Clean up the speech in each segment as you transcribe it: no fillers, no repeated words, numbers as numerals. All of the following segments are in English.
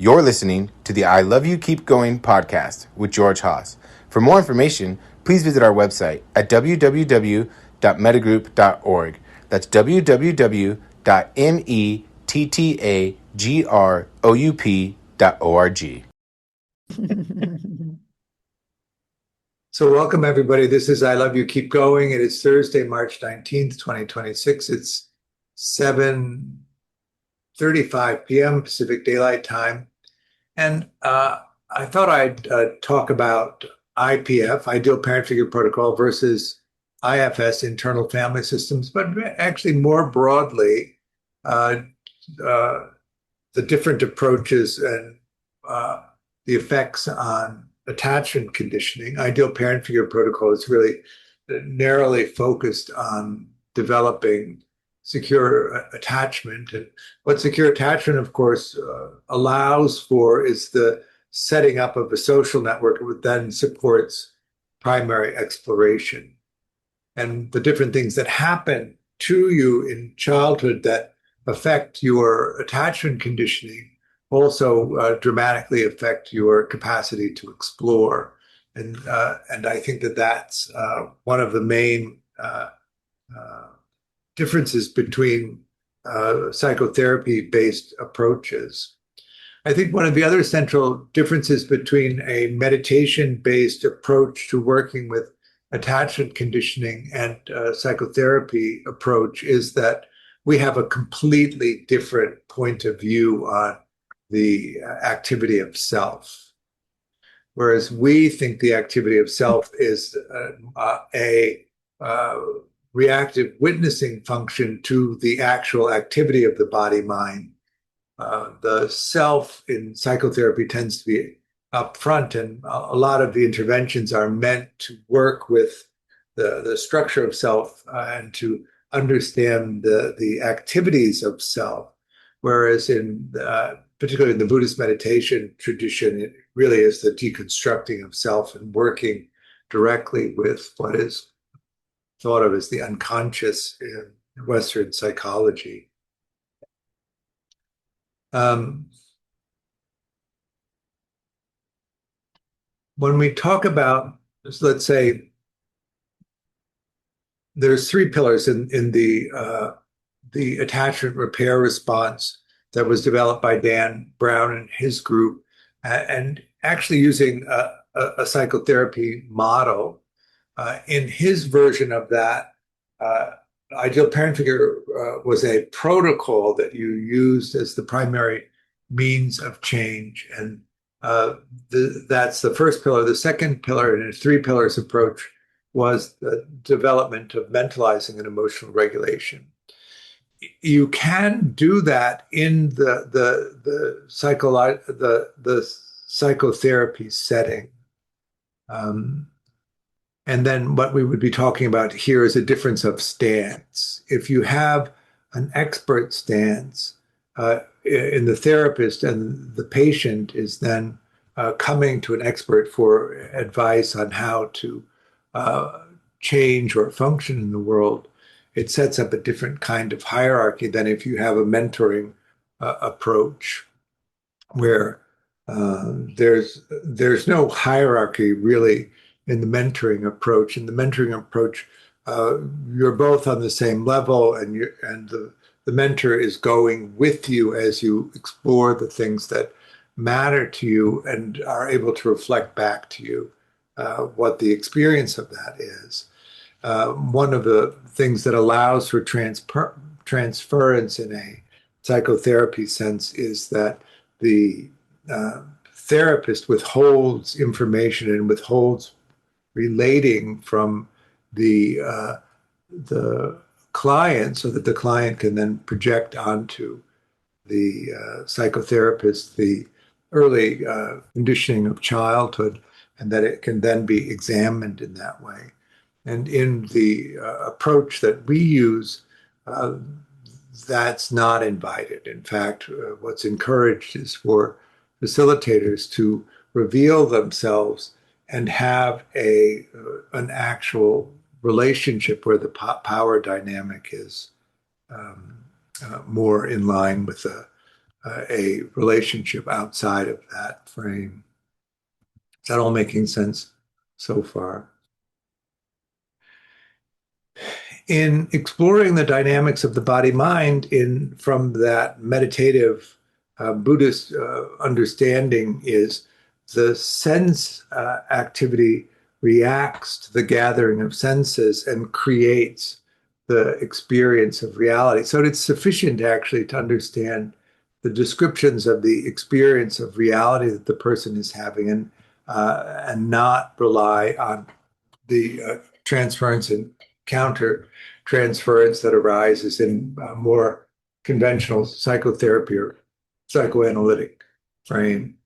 You're listening to the I Love You Keep Going podcast with George Haas. For more information, please visit our website at www.mettagroup.org. That's www.mettagroup.org. So welcome, everybody. This is I Love You Keep Going. It is Thursday, March 19th, 2026. It's 7:35 p.m. Pacific Daylight Time. And I thought I'd talk about IPF, Ideal Parent Figure Protocol, versus IFS, Internal Family Systems, but actually more broadly, uh, uh, the different approaches and the effects on attachment conditioning. Ideal Parent Figure Protocol is really narrowly focused on developing secure attachment. And what secure attachment, of course, allows for is the setting up of a social network that then supports primary exploration. And the different things that happen to you in childhood that affect your attachment conditioning also dramatically affect your capacity to explore. And I think that that's one of the main differences between psychotherapy-based approaches. I think one of the other central differences between a meditation-based approach to working with attachment conditioning and psychotherapy approach is that we have a completely different point of view on the activity of self. Whereas we think the activity of self is a reactive witnessing function to the actual activity of the body-mind. The self in psychotherapy tends to be up front, and a lot of the interventions are meant to work with the structure of self and to understand the activities of self. Whereas in particularly in the Buddhist meditation tradition, it really is the deconstructing of self and working directly with what is thought of as the unconscious in Western psychology. When we talk about, let's say, there's three pillars in the attachment repair response that was developed by Dan Brown and his group, and actually using a psychotherapy model. In his version of that, Ideal Parent Figure was a protocol that you used as the primary means of change. And that's the first pillar. The second pillar in a three pillars approach was the development of mentalizing and emotional regulation. You can do that in the psychotherapy setting. And then what we would be talking about here is a difference of stance. If you have an expert stance in the therapist, and the patient is then coming to an expert for advice on how to change or function in the world, it sets up a different kind of hierarchy than if you have a mentoring approach where there's no hierarchy really in the mentoring approach. In the mentoring approach, you're both on the same level, and the mentor is going with you as you explore the things that matter to you and are able to reflect back to you what the experience of that is. One of the things that allows for transference in a psychotherapy sense is that the therapist withholds information and withholds relating from the client so that the client can then project onto the psychotherapist the early conditioning of childhood, and that it can then be examined in that way. And in the approach that we use, that's not invited. In fact, what's encouraged is for facilitators to reveal themselves and have an actual relationship where the power dynamic is more in line with a relationship outside of that frame. Is that all making sense so far? In exploring the dynamics of the body-mind in from that meditative Buddhist understanding is the sense activity reacts to the gathering of senses and creates the experience of reality. So it's sufficient actually to understand the descriptions of the experience of reality that the person is having and not rely on the transference and counter transference that arises in more conventional psychotherapy or psychoanalytic frame.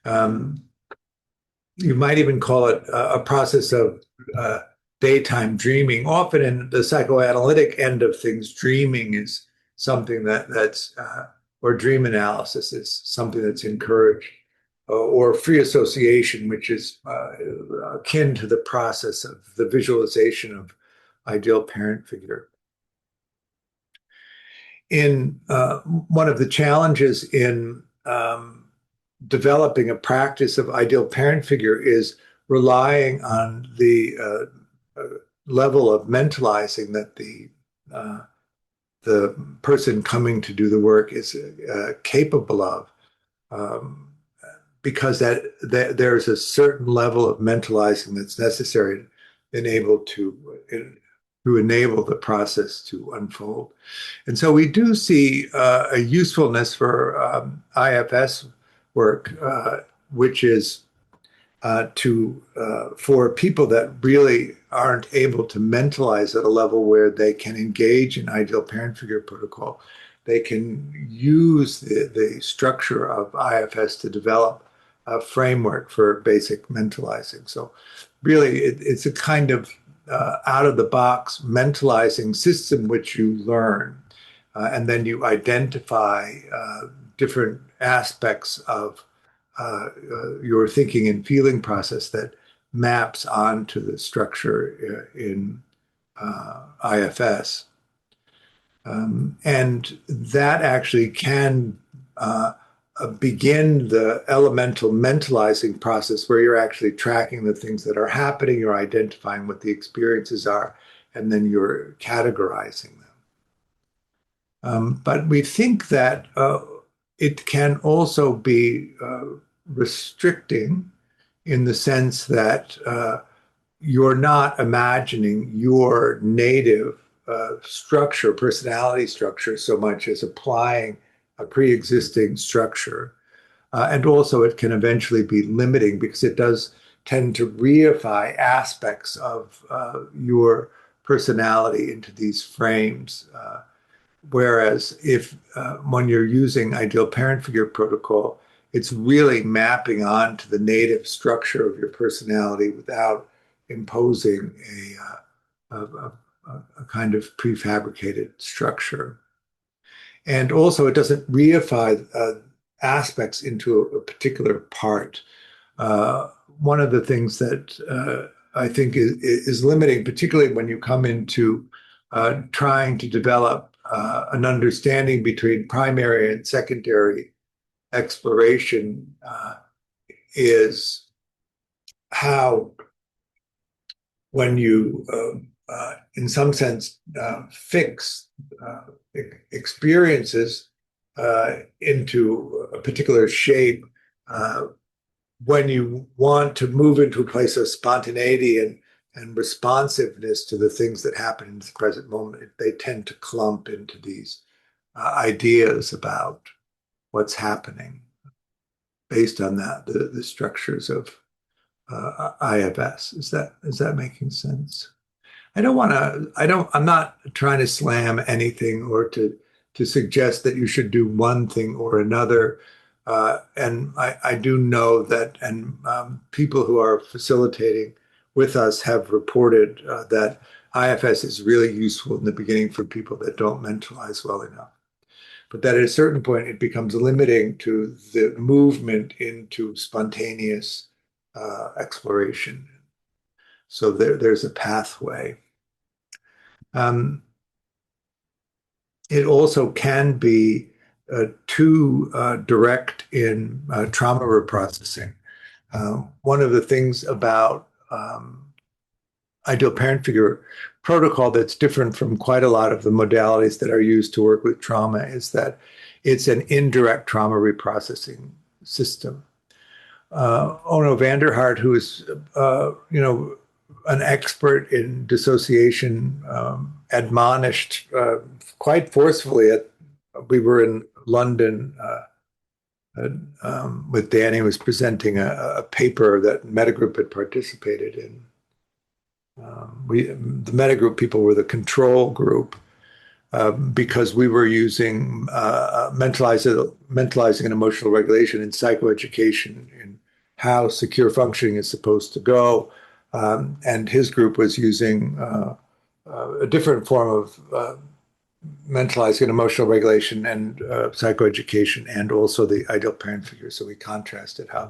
Um, you might even call it a process of daytime dreaming. Often in the psychoanalytic end of things, dreaming is something that's or dream analysis is something that's encouraged, or free association, which is akin to the process of the visualization of ideal parent figure. In one of the challenges in developing a practice of ideal parent figure is relying on the level of mentalizing that the person coming to do the work is capable of, um, because there's a certain level of mentalizing that's necessary to enable the process to unfold. And so we do see a usefulness for IFS work, which is for people that really aren't able to mentalize at a level where they can engage in ideal parent figure protocol. They can use the structure of IFS to develop a framework for basic mentalizing. So really, it's a kind of out of the box mentalizing system which you learn. And then you identify different aspects of your thinking and feeling process that maps onto the structure in IFS. And that actually can begin the elemental mentalizing process where you're actually tracking the things that are happening, you're identifying what the experiences are, and then you're categorizing them. But we think that it can also be restricting in the sense that you're not imagining your native structure, personality structure, so much as applying a pre-existing structure. And also it can eventually be limiting because it does tend to reify aspects of your personality into these frames. Whereas if when you're using ideal parent figure protocol, it's really mapping onto the native structure of your personality without imposing a kind of prefabricated structure. And also, it doesn't reify aspects into a particular part. One of the things that I think is limiting, particularly when you come into trying to develop an understanding between primary and secondary exploration, is how, when you, in some sense, fix experiences into a particular shape, when you want to move into a place of spontaneity and responsiveness to the things that happen in the present moment, they tend to clump into these ideas about what's happening based on that, the structures of IFS. Is that making sense? I'm not trying to slam anything or to suggest that you should do one thing or another. And I do know that, and people who are facilitating with us have reported that IFS is really useful in the beginning for people that don't mentalize well enough. But that at a certain point, it becomes limiting to the movement into spontaneous exploration. So there's a pathway. It also can be too direct in trauma reprocessing. One of the things about ideal parent figure protocol that's different from quite a lot of the modalities that are used to work with trauma is that it's an indirect trauma reprocessing system. Ono van der Hart, who is, an expert in dissociation, admonished quite forcefully we were in London with Danny, was presenting a paper that Mettagroup had participated in. The Mettagroup people were the control group because we were using mentalizing and emotional regulation in psychoeducation and how secure functioning is supposed to go. And his group was using a different form of mentalizing and emotional regulation and psychoeducation, and also the ideal parent figure. So we contrasted how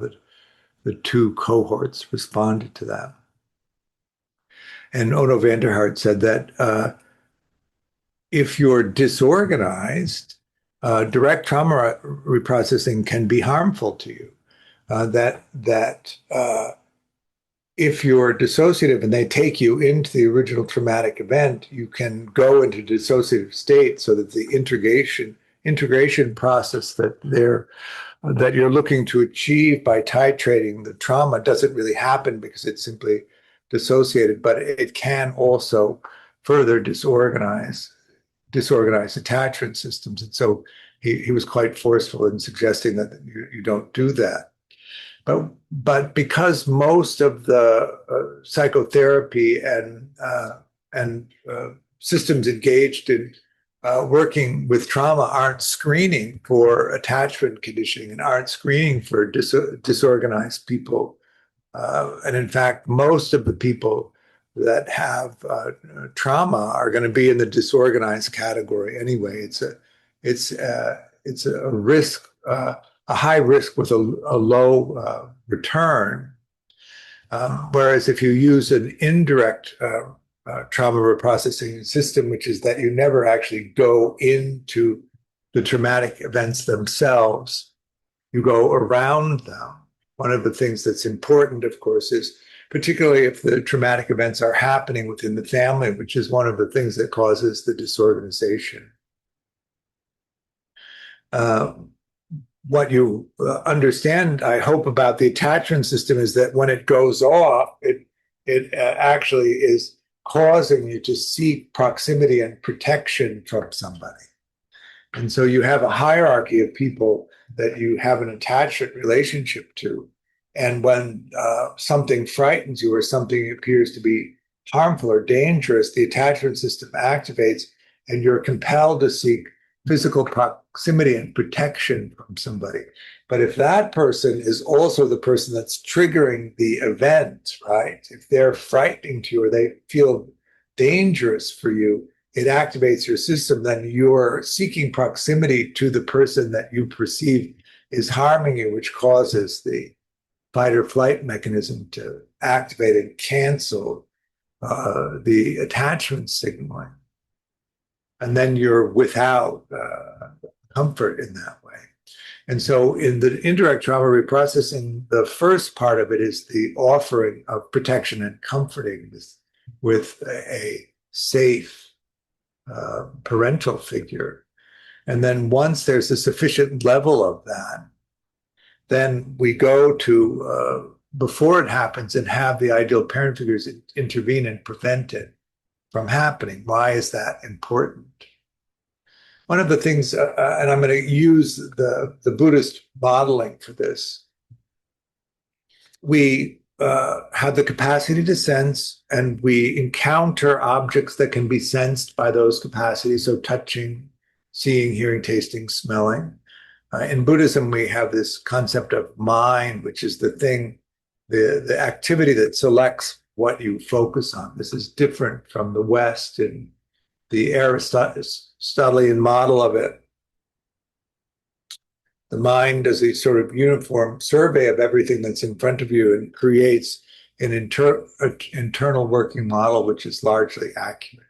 the two cohorts responded to that. And Ono van der Hart said that if you're disorganized, direct trauma reprocessing can be harmful to you. If you're dissociative and they take you into the original traumatic event, you can go into dissociative state, so that the integration process that you're looking to achieve by titrating the trauma doesn't really happen because it's simply dissociated, but it can also further disorganize attachment systems. And so he was quite forceful in suggesting that you don't do that. But because most of the psychotherapy and systems engaged in working with trauma aren't screening for attachment conditioning and aren't screening for disorganized people, and in fact, most of the people that have trauma are going to be in the disorganized category anyway. It's a risk. A high risk with a low return. Whereas if you use an indirect trauma reprocessing system, which is that you never actually go into the traumatic events themselves, you go around them. One of the things that's important, of course, is particularly if the traumatic events are happening within the family, which is one of the things that causes the disorganization. What you understand, I hope, about the attachment system is that when it goes off, it actually is causing you to seek proximity and protection from somebody. And so you have a hierarchy of people that you have an attachment relationship to. And when something frightens you or something appears to be harmful or dangerous, the attachment system activates and you're compelled to seek physical proximity and protection from somebody. But if that person is also the person that's triggering the event, right? If they're frightening to you or they feel dangerous for you, it activates your system. Then you're seeking proximity to the person that you perceive is harming you, which causes the fight or flight mechanism to activate and cancel the attachment signaling. And then you're without comfort in that way. And so in the indirect trauma reprocessing, the first part of it is the offering of protection and comforting with a safe parental figure. And then once there's a sufficient level of that, then we go to, before it happens, and have the ideal parent figures intervene and prevent it from happening. Why is that important? One of the things, and I'm going to use the Buddhist modeling for this, we have the capacity to sense, and we encounter objects that can be sensed by those capacities, so touching, seeing, hearing, tasting, smelling. In Buddhism, we have this concept of mind, which is the thing, the activity that selects what you focus on. This is different from the West and the Aristotelian model of it. The mind does a sort of uniform survey of everything that's in front of you and creates an internal working model, which is largely accurate.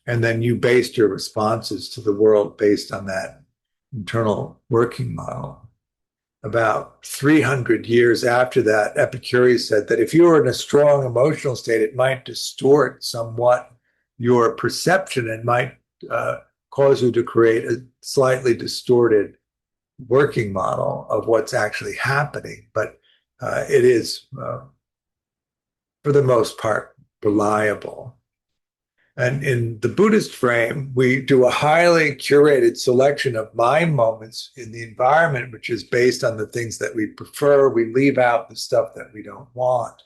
And then you based your responses to the world based on that internal working model. About 300 years after that, Epicurus said that if you were in a strong emotional state, it might distort somewhat your perception and might cause you to create a slightly distorted working model of what's actually happening. But it is, for the most part, reliable. And in the Buddhist frame, we do a highly curated selection of mind moments in the environment, which is based on the things that we prefer. We leave out the stuff that we don't want.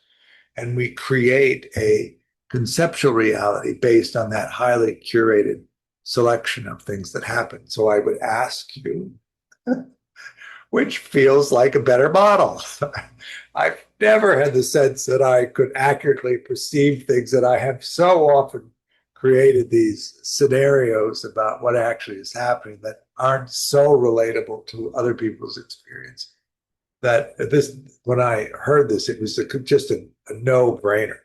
And we create a conceptual reality based on that highly curated selection of things that happen. So I would ask you, which feels like a better model? I've never had the sense that I could accurately perceive things, that I have so often created these scenarios about what actually is happening that aren't so relatable to other people's experience. That this, when I heard this, it was just a no-brainer.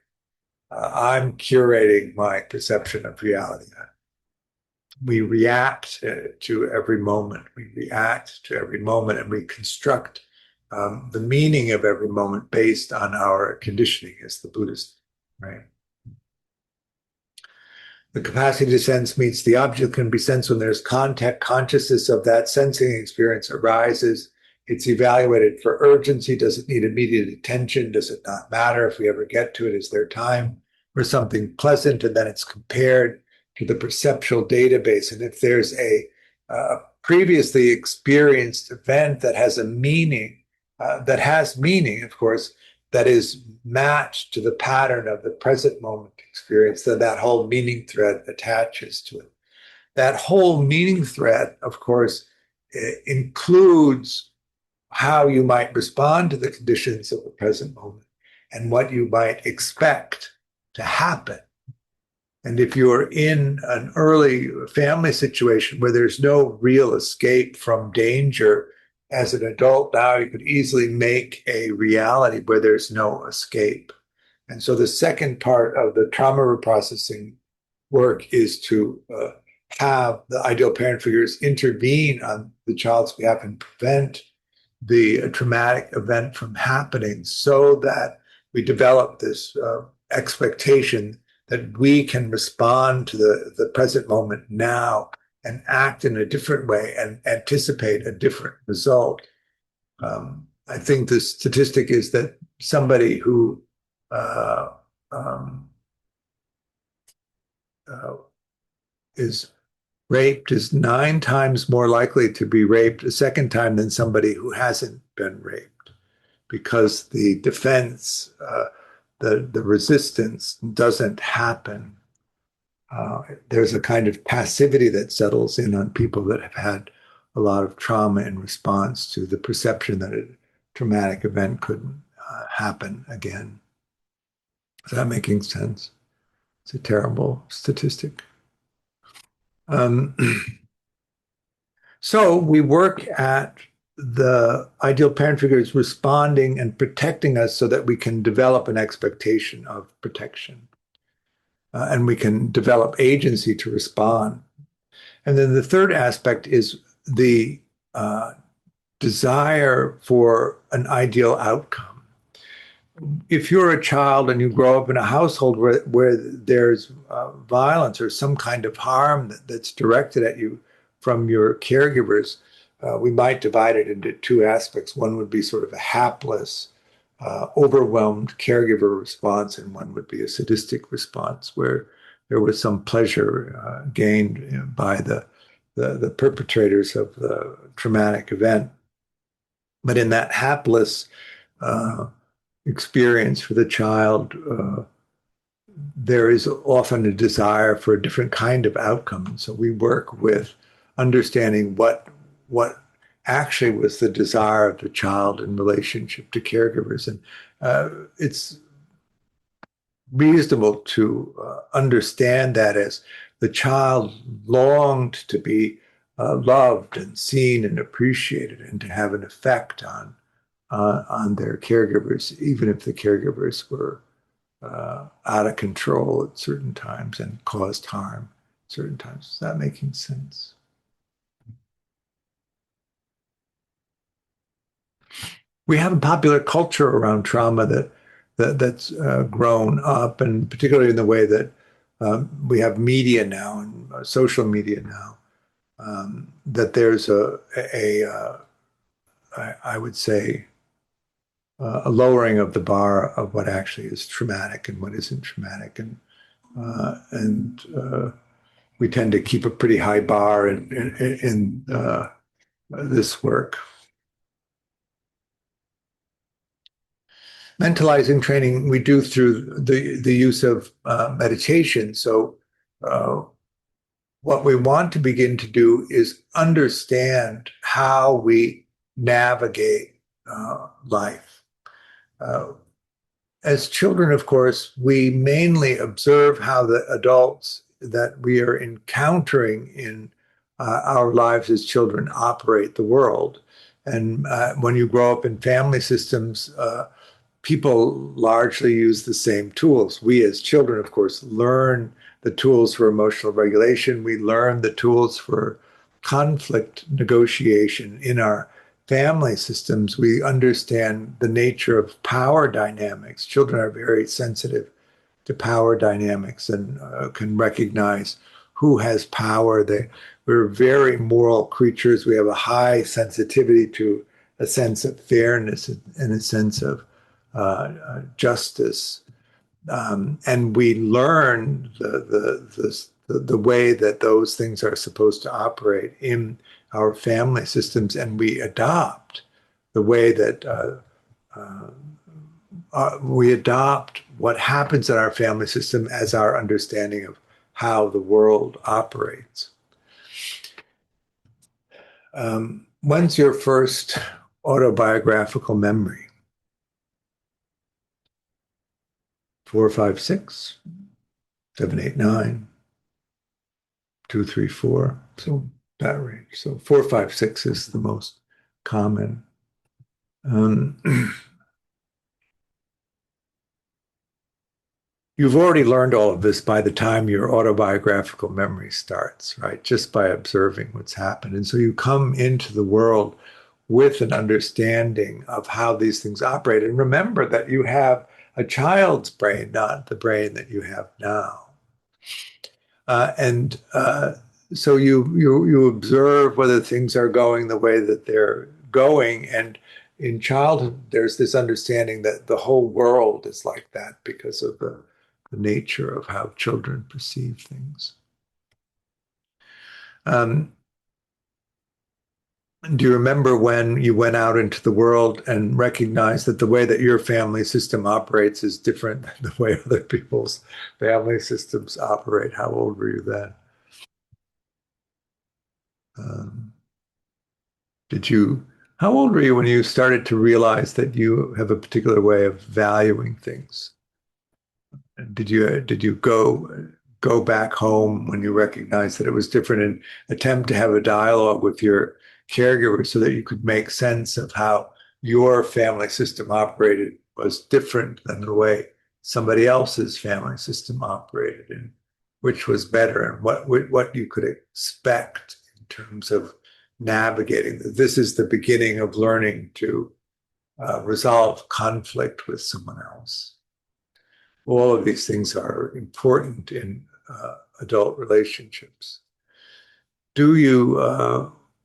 I'm curating my perception of reality. We react to every moment. We react to every moment, and we construct the meaning of every moment based on our conditioning as the Buddhist, right? The capacity to sense meets the object can be sensed when there's contact. Consciousness of that sensing experience arises. It's evaluated for urgency. Does it need immediate attention? Does it not matter if we ever get to it? Is there time for something pleasant? And then it's compared to the perceptual database. And if there's a previously experienced event that has a meaning, of course, that is matched to the pattern of the present moment experience, then that whole meaning thread attaches to it. That whole meaning thread, of course, includes how you might respond to the conditions of the present moment and what you might expect to happen. And if you're in an early family situation where there's no real escape from danger, as an adult now, you could easily make a reality where there's no escape. And so the second part of the trauma reprocessing work is to have the ideal parent figures intervene on the child's behalf and prevent the traumatic event from happening, so that we develop this expectation that we can respond to the present moment now and act in a different way and anticipate a different result. I think the statistic is that somebody who uh, um, is raped is 9 times more likely to be raped a second time than somebody who hasn't been raped, because the defense, the resistance doesn't happen. There's a kind of passivity that settles in on people that have had a lot of trauma in response to the perception that a traumatic event couldn't happen again. Is that making sense? It's a terrible statistic. Um, so we work at the ideal parent figures responding and protecting us so that we can develop an expectation of protection. And we can develop agency to respond. And then the third aspect is the desire for an ideal outcome. If you're a child and you grow up in a household where there's violence or some kind of harm that's directed at you from your caregivers, we might divide it into two aspects. One would be sort of a hapless, overwhelmed caregiver response, and one would be a sadistic response where there was some pleasure gained by the perpetrators of the traumatic event. But in that hapless experience for the child, there is often a desire for a different kind of outcome. So we work with understanding what actually was the desire of the child in relationship to caregivers. And it's reasonable to understand that as the child longed to be loved and seen and appreciated, and to have an effect on their caregivers, even if the caregivers were out of control at certain times and caused harm at certain times. Is that making sense? we have a popular culture around trauma that's grown up, and particularly in the way that we have media now and social media now, that there's I would say, a lowering of the bar of what actually is traumatic and what isn't traumatic, and we tend to keep a pretty high bar in this work. Mentalizing training we do through the use of meditation. So what we want to begin to do is understand how we navigate life. Uh, as children, of course, we mainly observe how the adults that we are encountering in our lives as children operate the world. And when you grow up in family systems, people largely use the same tools. We as children, of course, learn the tools for emotional regulation. We learn the tools for conflict negotiation in our family systems. We understand the nature of power dynamics. Children are very sensitive to power dynamics and can recognize who has power. We're very moral creatures. We have a high sensitivity to a sense of fairness and a sense of justice, and we learn the way that those things are supposed to operate in our family systems, and we adopt the way that we adopt what happens in our family system as our understanding of how the world operates. When's your first autobiographical memory? 4, 5, 6, 7, 8, 9, 2, 3, 4. So that range. So 4, 5, 6 is the most common. You've already learned all of this by the time your autobiographical memory starts, right? Just by observing what's happened. And so you come into the world with an understanding of how these things operate. And remember that you have a child's brain, not the brain that you have now. And so you observe whether things are going the way that they're going. And in childhood, there's this understanding that the whole world is like that because of the nature of how children perceive things. Do you remember when you went out into the world and recognized that the way that your family system operates is different than the way other people's family systems operate? How old were you then? Um, how old were you when you started to realize that you have a particular way of valuing things? Did you go back home when you recognized that it was different and attempt to have a dialogue with your caregiver so that you could make sense of how your family system operated was different than the way somebody else's family system operated, and which was better, and what you could expect in terms of navigating. This is the beginning of learning to resolve conflict with someone else. All of these things are important in adult relationships.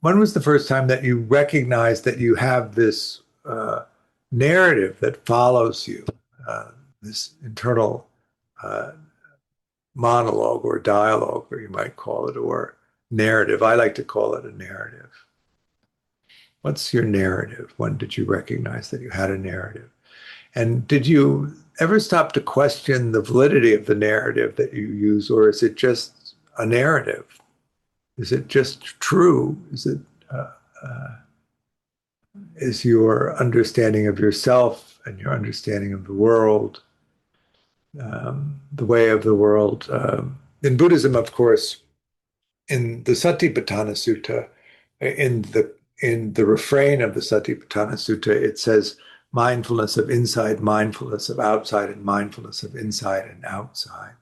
When was the first time that you recognized that you have this narrative that follows you, this internal monologue or dialogue, or you might call it, or narrative? I like to call it a narrative. What's your narrative? When did you recognize that you had a narrative? And did you ever stop to question the validity of the narrative that you use, or is it just a narrative? Is it just true? Is your understanding of yourself and your understanding of the world, the way of the world? In Buddhism, of course, in the Satipatthana Sutta, in the refrain of the Satipatthana Sutta, it says mindfulness of inside, mindfulness of outside, and mindfulness of inside and outside.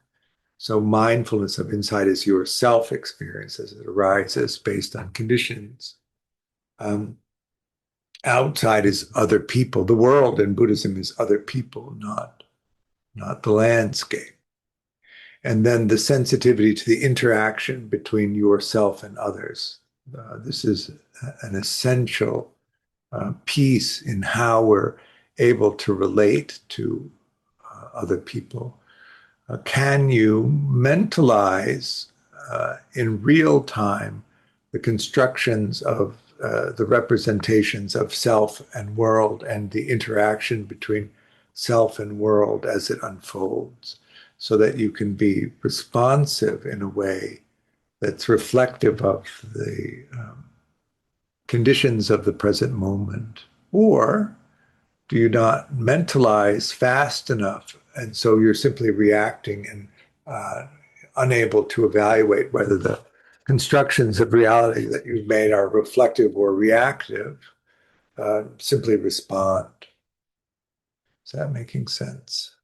So mindfulness of inside is your self experience as it arises based on conditions. outside is other people. The world in Buddhism is other people, not the landscape. And then the sensitivity to the interaction between yourself and others. This is an essential piece in how we're able to relate to other people. Can you mentalize in real time the constructions of the representations of self and world and the interaction between self and world as it unfolds, so that you can be responsive in a way that's reflective of the conditions of the present moment? Or do you not mentalize fast enough? And so you're simply reacting and unable to evaluate whether the constructions of reality that you've made are reflective or reactive, simply respond. Is that making sense?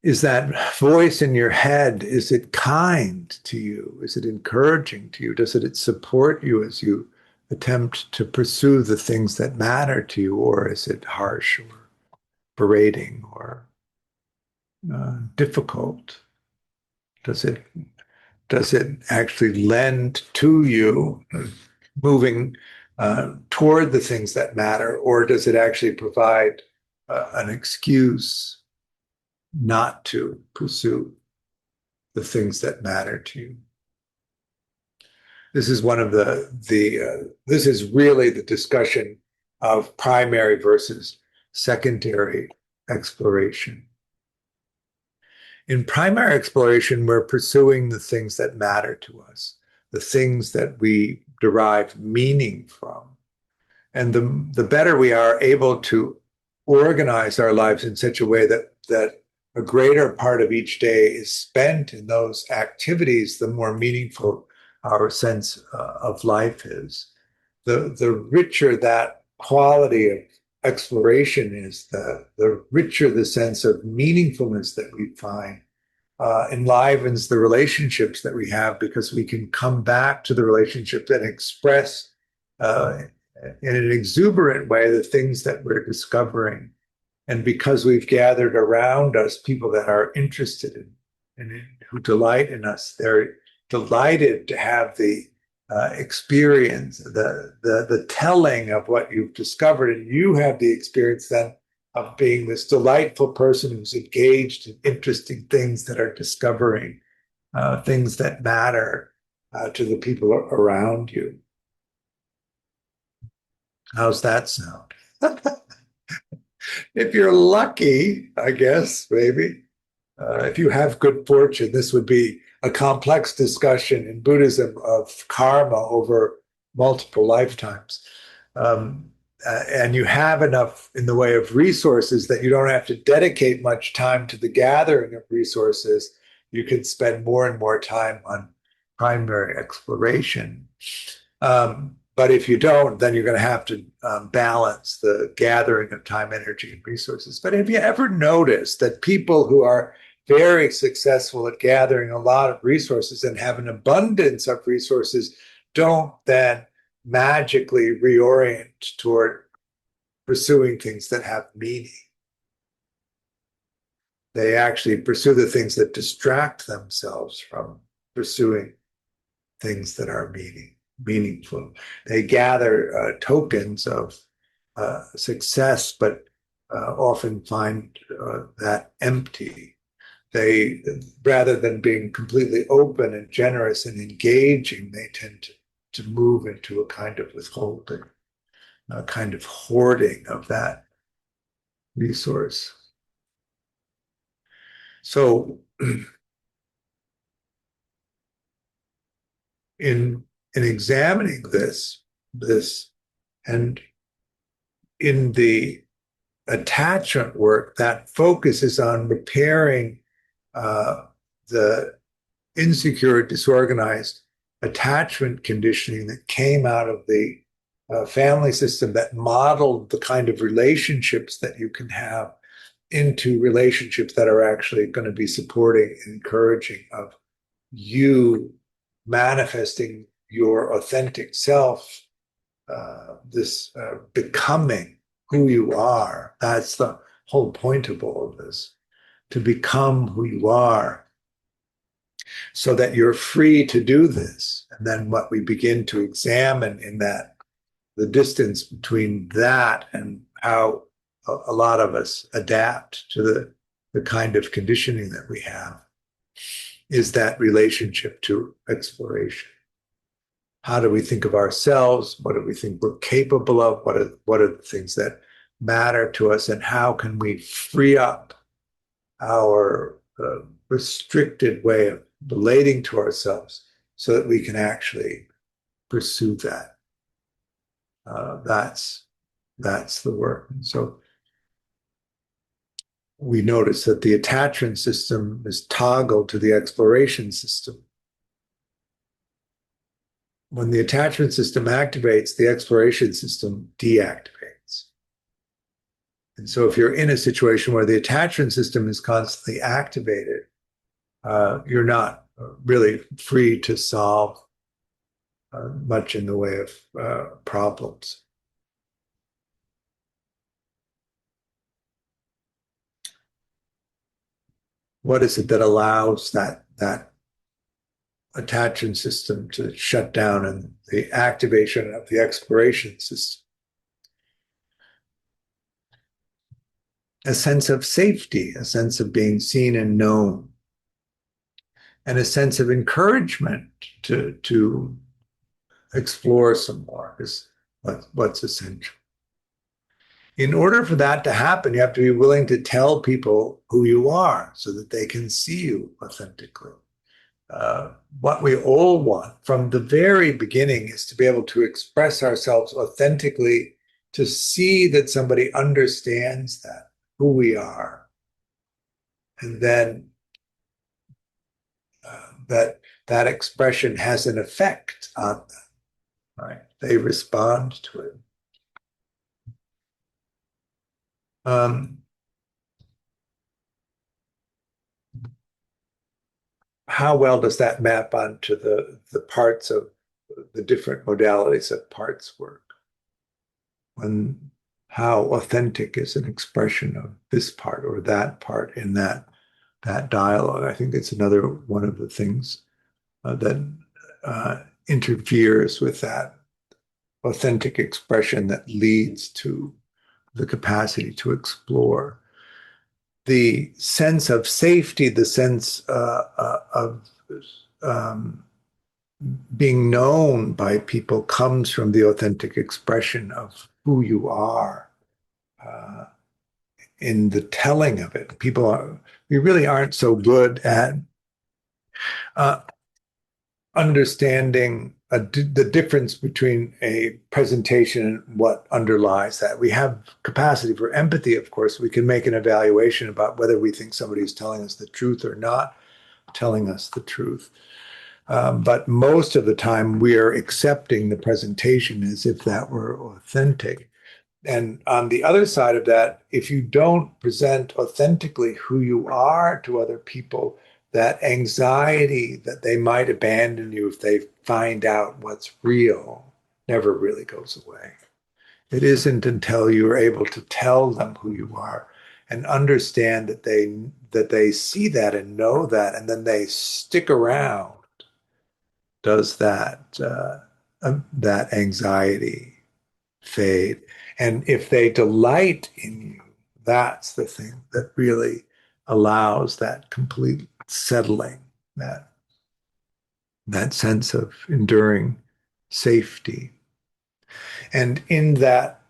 Is that voice in your head, is it kind to you? Is it encouraging to you? Does it support you as you attempt to pursue the things that matter to you? Or is it harsh or berating or difficult? Does it actually lend to you moving toward the things that matter, or does it actually provide an excuse not to pursue the things that matter to you? This is one of this is really the discussion of primary versus secondary exploration. In primary exploration, we're pursuing the things that matter to us, the things that we derive meaning from. And the better we are able to organize our lives in such a way that a greater part of each day is spent in those activities, the more meaningful our sense of life is. The richer that quality of exploration is, the richer the sense of meaningfulness that we find enlivens the relationships that we have, because we can come back to the relationships and express in an exuberant way the things that we're discovering. And because we've gathered around us people that are interested in who delight in us, they're delighted to have the experience, the telling of what you've discovered, and you have the experience then of being this delightful person who's engaged in interesting things that are discovering things that matter to the people around you. How's that sound? If you're lucky, I guess, maybe. If you have good fortune, this would be a complex discussion in Buddhism of karma over multiple lifetimes. And you have enough in the way of resources that you don't have to dedicate much time to the gathering of resources. You can spend more and more time on primary exploration. But if you don't, then you're going to have to balance the gathering of time, energy, and resources. But have you ever noticed that people who are very successful at gathering a lot of resources and have an abundance of resources don't then magically reorient toward pursuing things that have meaning? They actually pursue the things that distract themselves from pursuing things that are meaningful. They gather tokens of success, but often find that empty. They, rather than being completely open and generous and engaging, they tend to move into a kind of withholding, a kind of hoarding of that resource. So in examining this, and in the attachment work, that focuses on repairing the insecure, disorganized attachment conditioning that came out of the family system that modeled the kind of relationships that you can have into relationships that are actually going to be supporting and encouraging of you manifesting your authentic self becoming who you are. That's the whole point of all of this, to become who you are so that you're free to do this. And then what we begin to examine in that, the distance between that and how a lot of us adapt to the kind of conditioning that we have, is that relationship to exploration. How do we think of ourselves? What do we think we're capable of? What are the things that matter to us? And how can we free up our restricted way of relating to ourselves so that we can actually pursue that? That's the work. And so we notice that the attachment system is toggled to the exploration system. When the attachment system activates, the exploration system deactivates. And so if you're in a situation where the attachment system is constantly activated, you're not really free to solve much in the way of problems. What is it that allows that attachment system to shut down and the activation of the exploration system? A sense of safety, a sense of being seen and known, and a sense of encouragement to explore some more is what's essential. In order for that to happen, you have to be willing to tell people who you are so that they can see you authentically. What we all want from the very beginning is to be able to express ourselves authentically, to see that somebody understands who we are, and then that expression has an effect on them, right? They respond to it. How well does that map onto the parts of the different modalities of parts work? How authentic is an expression of this part or that part in that dialogue? I think it's another one of the things that interferes with that authentic expression that leads to the capacity to explore. The sense of safety, the sense of being known by people comes from the authentic expression of who you are in the telling of it. We really aren't so good at understanding the difference between a presentation and what underlies that. We have capacity for empathy, of course. We can make an evaluation about whether we think somebody is telling us the truth or not telling us the truth. But most of the time, we are accepting the presentation as if that were authentic. And on the other side of that, if you don't present authentically who you are to other people, that anxiety that they might abandon you if they find out what's real never really goes away. It isn't until you're able to tell them who you are and understand that they see that and know that, and then they stick around, does that anxiety fade. And if they delight in you, that's the thing that really allows that complete settling, that sense of enduring safety. And in that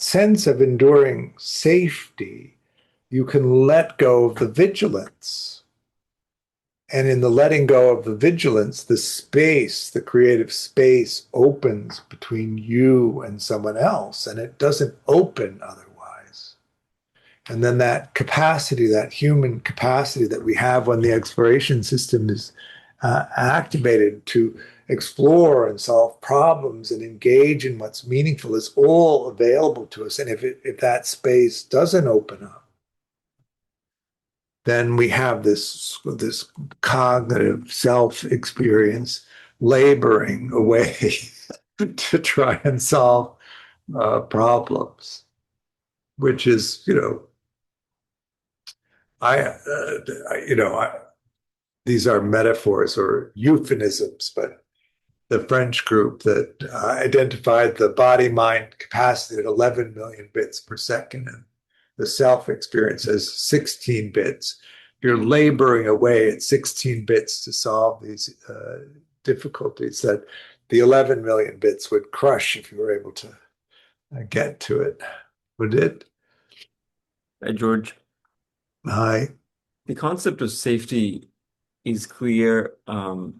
sense of enduring safety, you can let go of the vigilance. And in the letting go of the vigilance, the creative space opens between you and someone else, and it doesn't open otherwise. And then that capacity, that human capacity that we have when the exploration system is activated to explore and solve problems and engage in what's meaningful, is all available to us. And if that space doesn't open up, then we have this cognitive self experience laboring away to try and solve problems, which is, I these are metaphors or euphemisms, but the French group that identified the body-mind capacity at 11 million bits per second and the self experience as 16 bits. You're laboring away at 16 bits to solve these difficulties that the 11 million bits would crush if you were able to get to it. Would it? Hi, George. Hi. The concept of safety is clear, and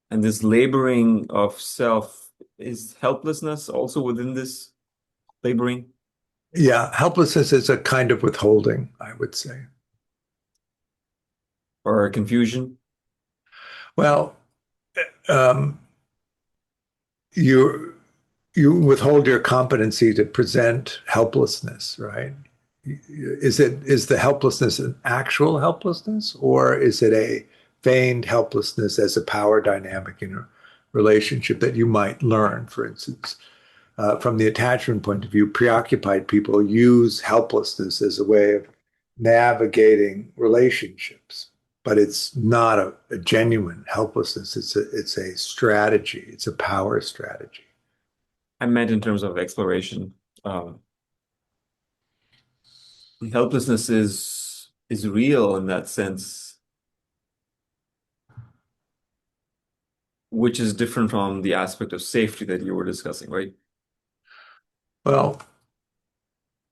this laboring of self, is helplessness also within this laboring? Yeah, helplessness is a kind of withholding, I would say. Or confusion? Well, um, you you withhold your competency to present helplessness, right? Is the helplessness an actual helplessness, or is it a feigned helplessness as a power dynamic in a relationship that you might learn? For instance, from the attachment point of view, preoccupied people use helplessness as a way of navigating relationships, but it's not a genuine helplessness. It's a strategy. It's a power strategy. I meant in terms of exploration. Helplessness is real in that sense, which is different from the aspect of safety that you were discussing, right? Well,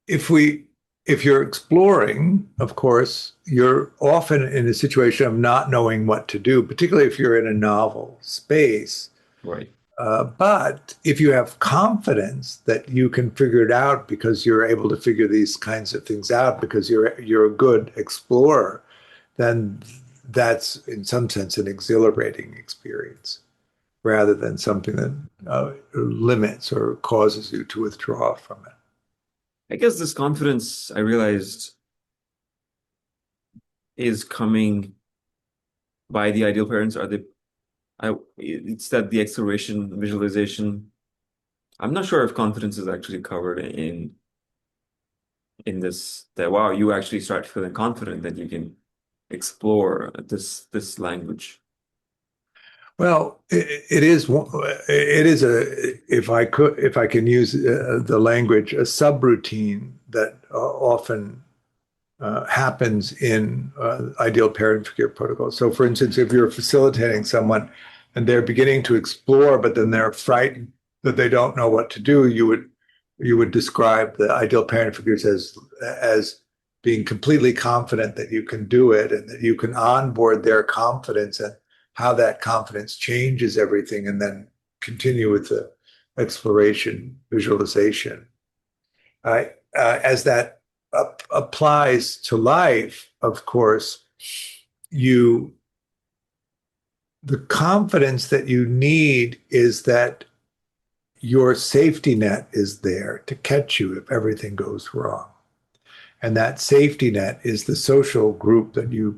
if you're exploring, of course, you're often in a situation of not knowing what to do, particularly if you're in a novel space. Right. But if you have confidence that you can figure it out because you're able to figure these kinds of things out because you're a good explorer, then that's in some sense an exhilarating experience rather than something that limits or causes you to withdraw from it. I guess this confidence, I realized, is coming by the ideal parents. It's that the exploration, visualization. I'm not sure if confidence is actually covered in this, that wow, you actually start feeling confident that you can explore this language. Well, it is if I can use the language, a subroutine that often happens in ideal parent figure protocol. So, for instance, if you're facilitating someone and they're beginning to explore, but then they're frightened that they don't know what to do, you would describe the ideal parent figures as being completely confident that you can do it and that you can onboard their confidence and how that confidence changes everything, and then continue with the exploration, visualization. As that applies to life, of course, the confidence that you need is that your safety net is there to catch you if everything goes wrong. And that safety net is the social group that you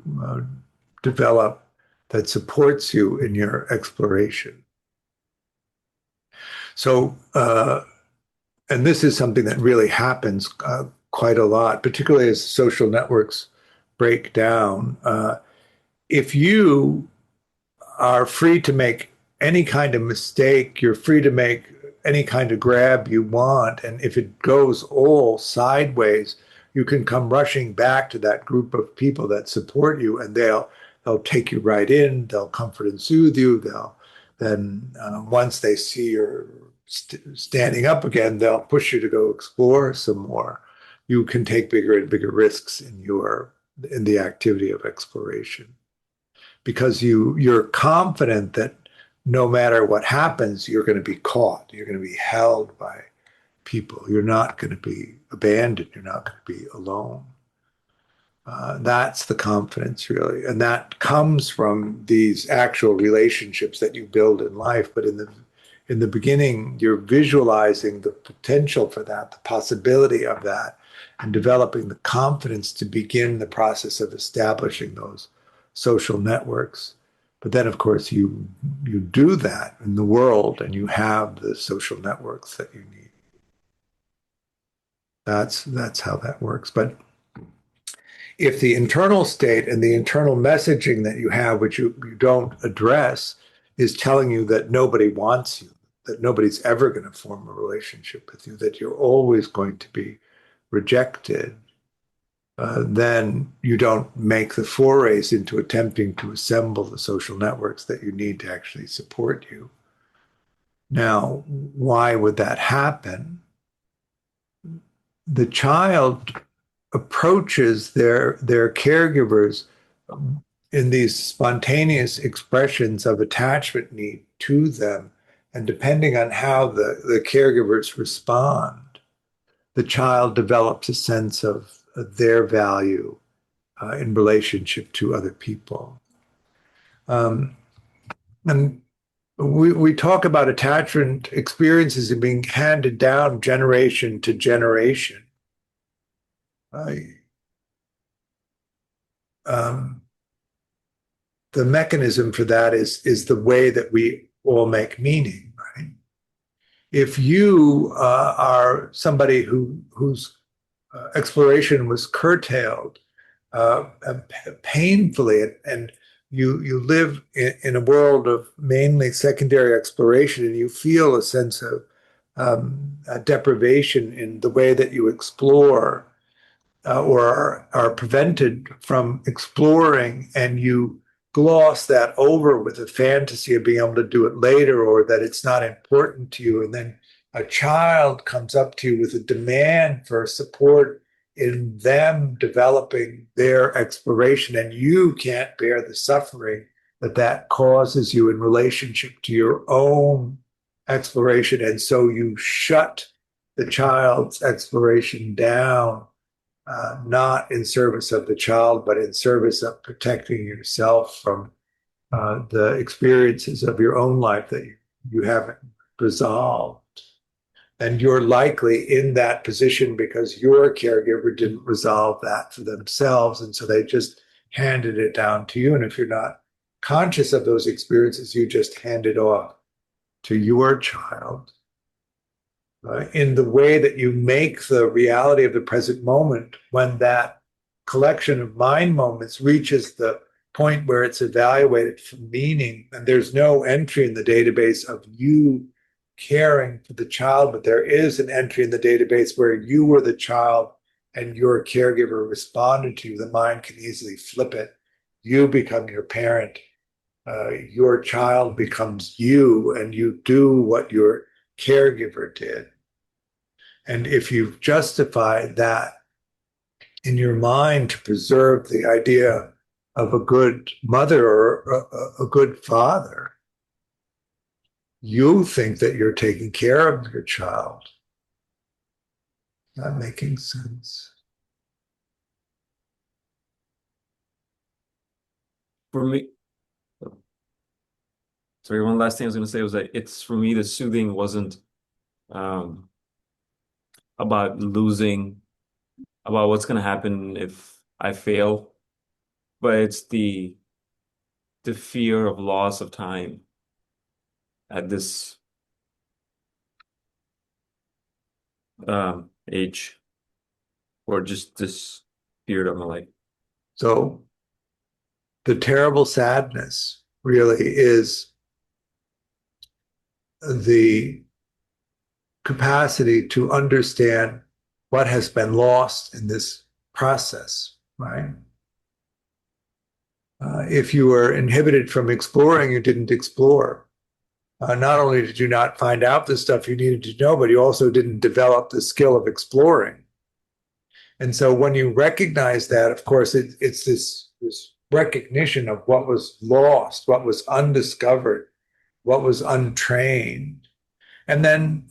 develop that supports you in your exploration. So, and this is something that really happens quite a lot, particularly as social networks break down. If you are free to make any kind of mistake, you're free to make any kind of grab you want. And if it goes all sideways, you can come rushing back to that group of people that support you, and they'll take you right in. They'll comfort and soothe you. They'll then once they see you're standing up again, they'll push you to go explore some more. You can take bigger and bigger risks in the activity of exploration because you're confident that no matter what happens, you're going to be caught. You're going to be held by people. You're not going to be abandoned. You're not going to be alone. That's the confidence, really. And that comes from these actual relationships that you build in life. But in the beginning, you're visualizing the potential for that, the possibility of that, and developing the confidence to begin the process of establishing those social networks But then, of course, you do that in the world, and you have the social networks that you need. That's how that works. But if the internal state and the internal messaging that you have, which you don't address, is telling you that nobody wants you, that nobody's ever going to form a relationship with you, that you're always going to be rejected, then you don't make the forays into attempting to assemble the social networks that you need to actually support you. Now, why would that happen? The child approaches their caregivers in these spontaneous expressions of attachment need to them. And depending on how the caregivers respond, the child develops a sense of their value in relationship to other people. And we talk about attachment experiences and being handed down generation to generation. The mechanism for that is the way that we all make meaning, right? If you are somebody whose exploration was curtailed painfully, and you live in a world of mainly secondary exploration, and you feel a sense of deprivation in the way that you explore, or are prevented from exploring, and you gloss that over with a fantasy of being able to do it later, or that it's not important to you. And then a child comes up to you with a demand for support in them developing their exploration, and you can't bear the suffering that causes you in relationship to your own exploration. And so you shut the child's exploration down, not in service of the child, but in service of protecting yourself from the experiences of your own life that you haven't resolved. And you're likely in that position because your caregiver didn't resolve that for themselves. And so they just handed it down to you. And if you're not conscious of those experiences, you just hand it off to your child. In the way that you make the reality of the present moment, when that collection of mind moments reaches the point where it's evaluated for meaning, and there's no entry in the database of you caring for the child, but there is an entry in the database where you were the child and your caregiver responded to you, the mind can easily flip it. You become your parent. Your child becomes you, and you do what your caregiver did. And if you justify that in your mind to preserve the idea of a good mother or a good father, you think that you're taking care of your child. Not making sense. For me, sorry, one last thing I was going to say was that it's, for me, the soothing wasn't about losing, about what's going to happen if I fail, but it's the fear of loss of time at this age, or just this period of my life. So the terrible sadness really is the capacity to understand what has been lost in this process, right? If you were inhibited from exploring, you didn't explore. Not only did you not find out the stuff you needed to know, but you also didn't develop the skill of exploring. And so when you recognize that, of course, it's this recognition of what was lost, what was undiscovered, what was untrained. And then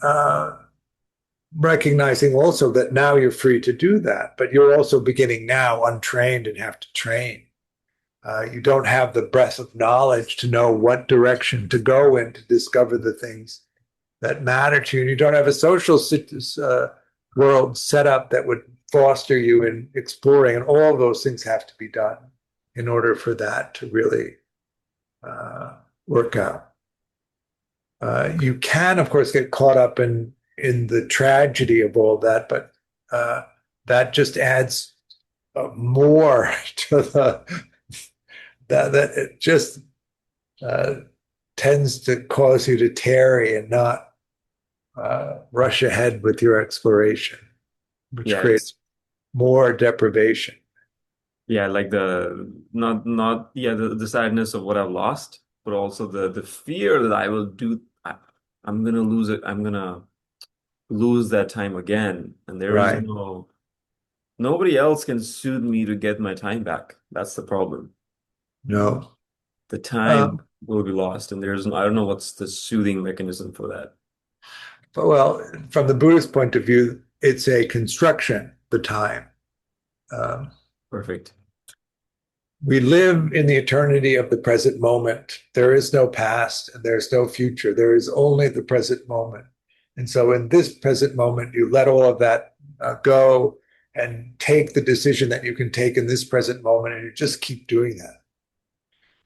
recognizing also that now you're free to do that, but you're also beginning now untrained and have to train. You don't have the breadth of knowledge to know what direction to go in to discover the things that matter to you. And you don't have a social world set up that would foster you in exploring. And all those things have to be done in order for that to really work out. You can, of course, get caught up in the tragedy of all that, but that just adds more to that it just uh, tends to cause you to tarry and not rush ahead with your exploration, which Yeah, creates more deprivation. like the not yeah the sadness of what I've lost, but also the fear that I'm gonna lose it. I'm gonna lose that time again, and there is Right. nobody else can soothe me to get my time back. That's the problem. No. The time Um, will be lost, and I don't know what's the soothing mechanism for that. but well, from the Buddhist point of view, it's a construction, the time. Um, Perfect. we live in the eternity of the present moment. There is no past and there's no future. There is only the present moment. And so, in this present moment, you let all of that go and take the decision that you can take in this present moment, and you just keep doing that.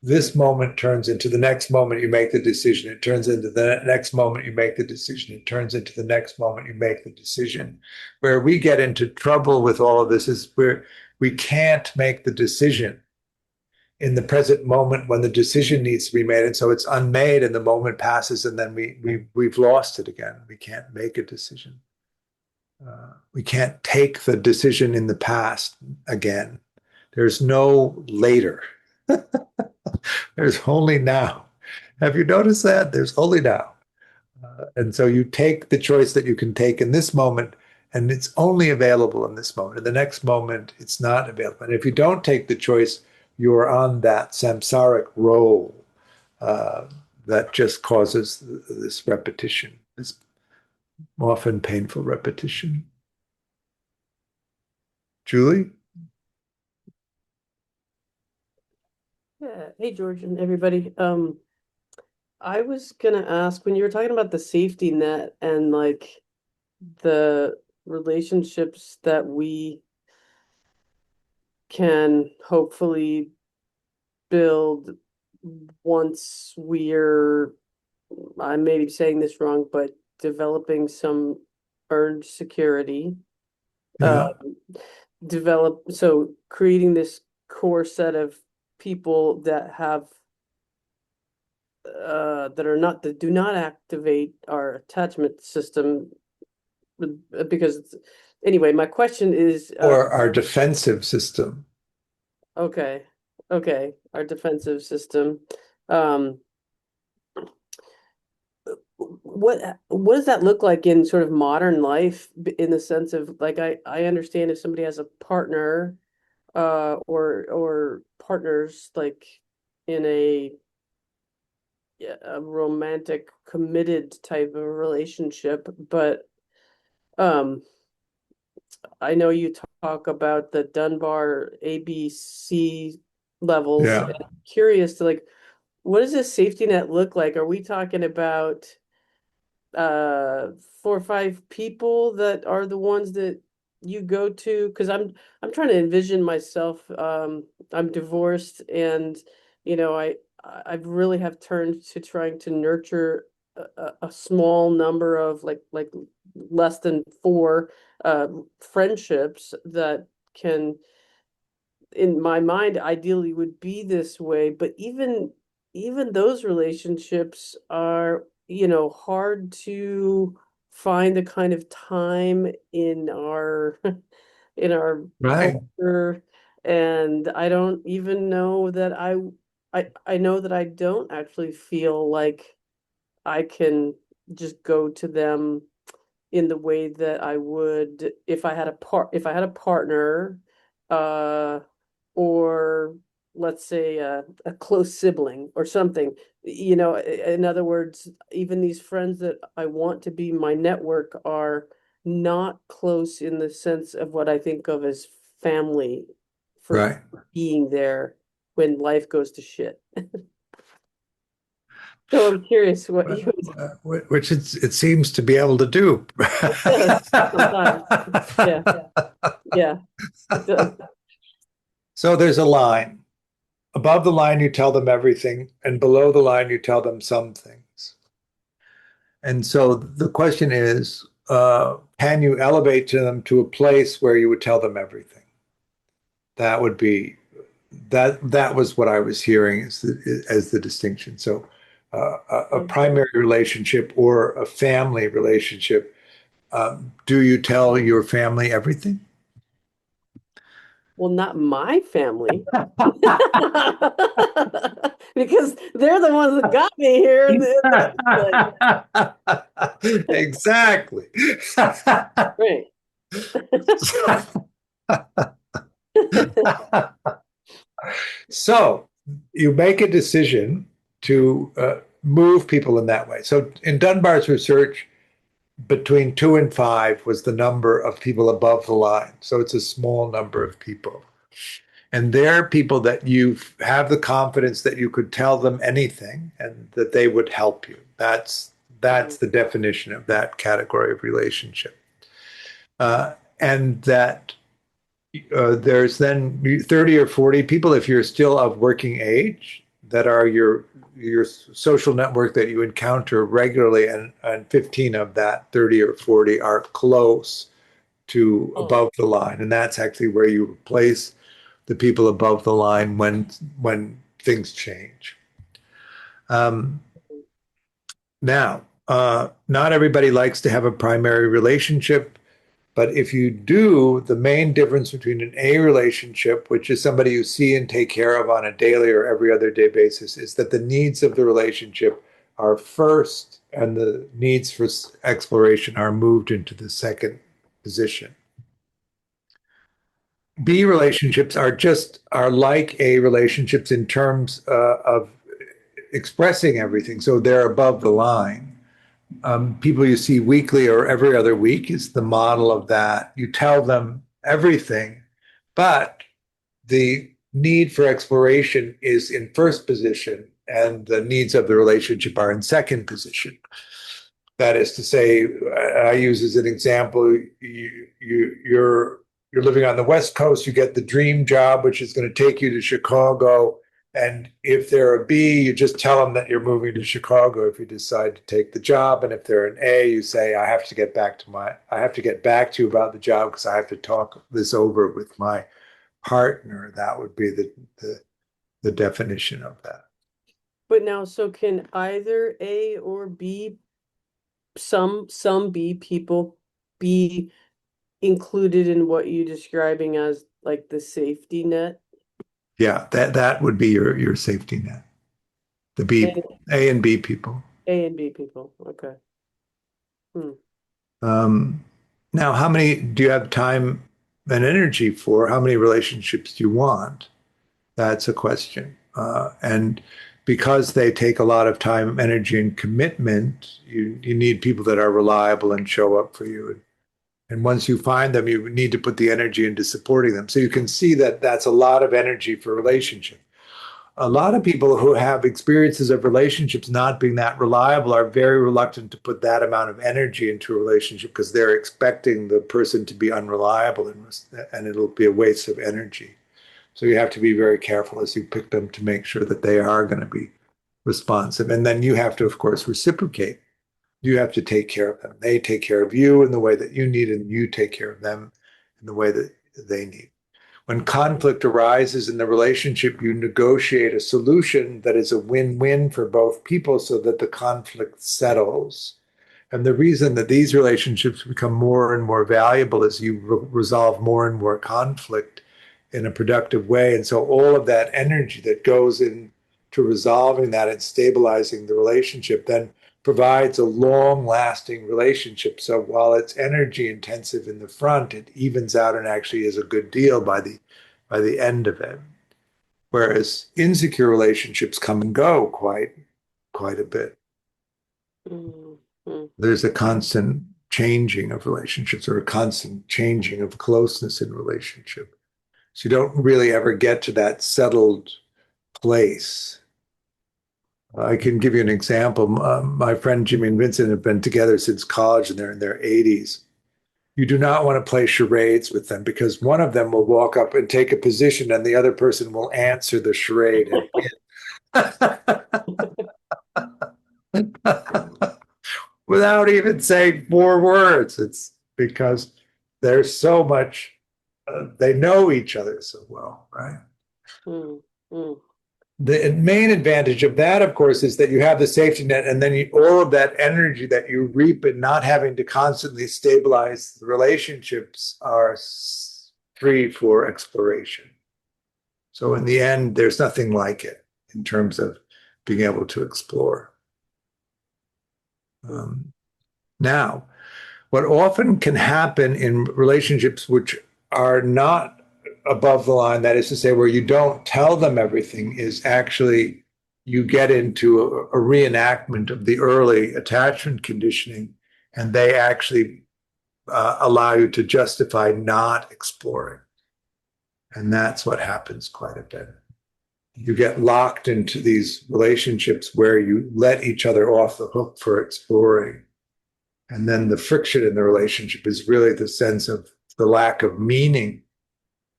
This moment turns into the next moment you make the decision. It turns into the next moment you make the decision. It turns into the next moment you make the decision. Where we get into trouble with all of this is where we can't make the decision in the present moment when the decision needs to be made. And so it's unmade and the moment passes and then we've lost it again. We can't make a decision. We can't take the decision in the past again. There's no later. There's only now. Have you noticed that? There's only now. And so you take the choice that you can take in this moment, and it's only available in this moment. In the next moment, it's not available. And if you don't take the choice, you're on that samsaric roll uh, that just causes this repetition, this often painful repetition. Julie? Yeah. Hey, George and everybody. I was gonna ask when you were talking about the safety net and like the relationships that we can hopefully build once I may be saying this wrong, but developing some earned security. Yeah. So creating this core set of people that have that do not activate our attachment system because anyway, my question is Or our defensive system. okay, our defensive system. Um, what does that look like in sort of modern life in the sense of like I understand if somebody has a partner or partners like in a romantic committed type of relationship, but um I know you talk about the Dunbar ABC levels. Yeah. And I'm curious to like, what does this safety net look like? Are we talking about uh 4 or 5 people that are the ones that you go to? Because I'm trying to envision myself. I'm divorced and I really have turned to trying to nurture a small number of like less than four friendships that can, in my mind, ideally would be this way. But even those relationships are, hard to find the kind of time in our in our Right. culture. And I don't even know that I know that I don't actually feel like I can just go to them in the way that I would if I had a partner, uh, or let's say a close sibling or something. In other words, even these friends that I want to be my network are not close in the sense of what I think of as family for Right. being there when life goes to shit. So I'm curious what you Which it seems to be able to do. it does sometimes. Yeah, yeah, it does. So there's a line. above the line, you tell them everything, and below the line, you tell them some things. And so the question is, can you elevate to them to a place where you would tell them everything? That would be that was what I was hearing as the distinction. So a primary relationship or a family relationship, do you tell your family everything? Well, not my family. Because they're the ones that got me here. Exactly. Right. So you make a decision to move people in that way. So in Dunbar's research, between 2 and 5 was the number of people above the line. So it's a small number of people. And they're people that you have the confidence that you could tell them anything and that they would help you. That's the definition of that category of relationship. And that there's then 30 or 40 people, if you're still of working age, that are your social network that you encounter regularly, and 15 of that 30 or 40 are close to above the line. And that's actually where you replace the people above the line when things change. Now, not everybody likes to have a primary relationship. But if you do, the main difference between an A relationship, which is somebody you see and take care of on a daily or every other day basis, is that the needs of the relationship are first and the needs for exploration are moved into the second position. B relationships are like A relationships in terms of expressing everything. So they're above the line. People you see weekly or every other week is the model of that. You tell them everything, but the need for exploration is in first position and the needs of the relationship are in second position. That is to say, I use as an example, you're living on the West Coast, you get the dream job, which is going to take you to Chicago. And if they're a B, you just tell them that you're moving to Chicago if you decide to take the job. And if they're an A, you say, I have to get back to you about the job because I have to talk this over with my partner. That would be the definition of that. But now, so can either A or B, some B people be included in what you're describing as like the safety net? Yeah, that would be your safety net. The B, A and B people. A and B people. Okay. Now, how many do you have time and energy for? How many relationships do you want? That's a question. And because they take a lot of time, energy, and commitment, you need people that are reliable and show up for you. And once you find them, you need to put the energy into supporting them. So you can see that that's a lot of energy for relationship. A lot of people who have experiences of relationships not being that reliable are very reluctant to put that amount of energy into a relationship because they're expecting the person to be unreliable and it'll be a waste of energy. So you have to be very careful as you pick them to make sure that they are going to be responsive. And then you have to, of course, reciprocate. You have to take care of them. They take care of you in the way that you need, and you take care of them in the way that they need. When conflict arises in the relationship, you negotiate a solution that is a win-win for both people so that the conflict settles. And the reason that these relationships become more and more valuable is you resolve more and more conflict in a productive way. And so all of that energy that goes into resolving that and stabilizing the relationship then provides a long-lasting relationship. So while it's energy intensive in the front, it evens out and actually is a good deal by the end of it. Whereas insecure relationships come and go quite a bit. Mm-hmm. There's a constant changing of relationships or a constant changing of closeness in relationship. So you don't really ever get to that settled place. I can give you an example. My friend Jimmy and Vincent have been together since college and they're in their 80s. You do not want to play charades with them because one of them will walk up and take a position and the other person will answer the charade and win. Without even saying 4 words. It's because there's so much, they know each other so well, right? Mm, mm. The main advantage of that, of course, is that you have the safety net, and then all of that energy that you reap in not having to constantly stabilize the relationships are free for exploration. So in the end, there's nothing like it in terms of being able to explore. Now, what often can happen in relationships which are not above the line, that is to say, where you don't tell them everything, is actually you get into a reenactment of the early attachment conditioning, and they actually allow you to justify not exploring. And that's what happens quite a bit. You get locked into these relationships where you let each other off the hook for exploring. And then the friction in the relationship is really the sense of the lack of meaning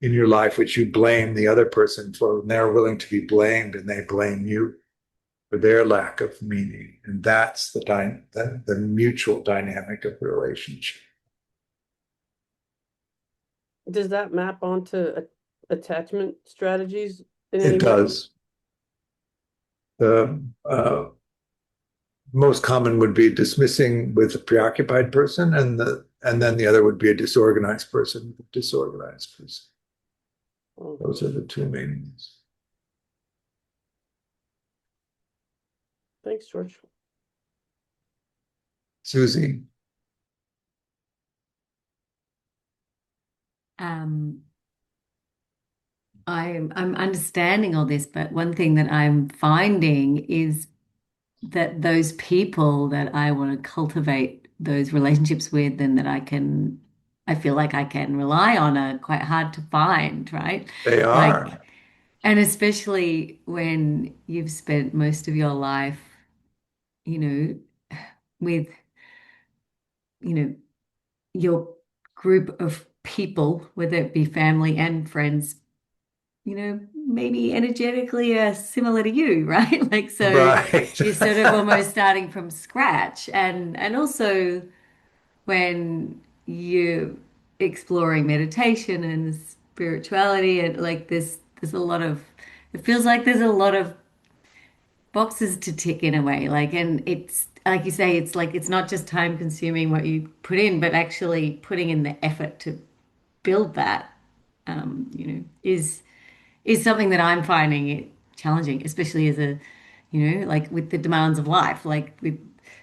in your life, which you blame the other person for. And they're willing to be blamed, and they blame you for their lack of meaning. And that's the mutual dynamic of the relationship. Does that map onto attachment strategies in any It way? does. The most common would be dismissing with a preoccupied person, and then the other would be a disorganized person with a disorganized person. Those are the two main ones. Thanks, George. Susie? I'm understanding all this, but one thing that I'm finding is that those people that I want to cultivate those relationships with and that I feel like I can rely on are quite hard to find, right? They are. Like, and especially when you've spent most of your life, with, your group of people, whether it be family and friends, maybe energetically are similar to you, right? Like, so Right. you're sort of almost starting from scratch. And also when you're exploring meditation and spirituality, and like there's a lot of, it feels like there's a lot of boxes to tick in a way. Like, and it's like you say, it's like it's not just time consuming what you put in, but actually putting in the effort to build that, is something that I'm finding it challenging, especially as a, like with the demands of life, like with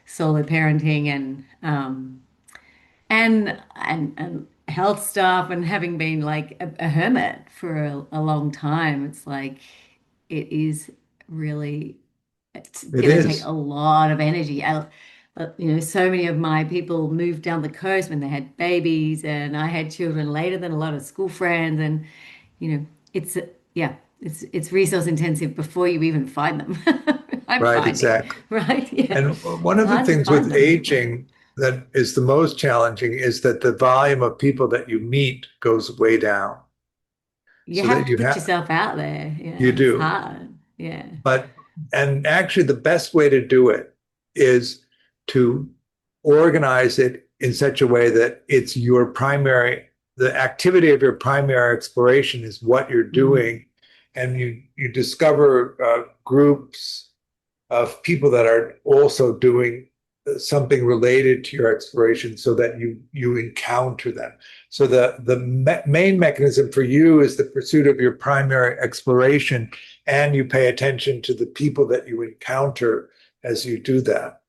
solo parenting and health stuff, and having been like a hermit for a long time. It's like it is really, it's It gonna take is. a lot of energy. So many of my people moved down the coast when they had babies, and I had children later than a lot of school friends, and it's yeah, it's resource intensive before you even find them. I'm Right, finding, exactly. right? Yeah. And one of It's the hard to things find with them. aging that is the most challenging is that the volume of people that you meet goes way down. You So have that to put yourself out there. you Yeah, it's do. hard. Yeah. And actually the best way to do it is to organize it in such a way that it's the activity of your primary exploration is what you're doing. And you discover groups of people that are also doing something related to your exploration, so that you encounter them. So the main mechanism for you is the pursuit of your primary exploration, and you pay attention to the people that you encounter as you do that,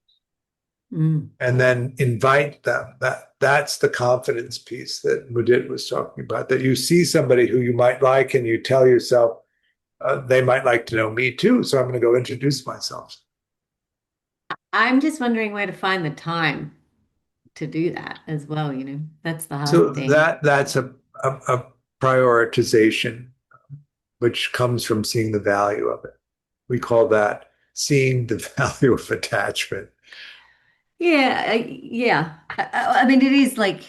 and then invite them. That's the confidence piece that Mudit was talking about, that you see somebody who you might like and you tell yourself, they might like to know me too, so I'm going to go introduce myself. I'm just wondering where to find the time to do that as well, That's the So hard thing. that's a prioritization, which comes from seeing the value of it. We call that seeing the value of attachment. Yeah, yeah. I mean, it is like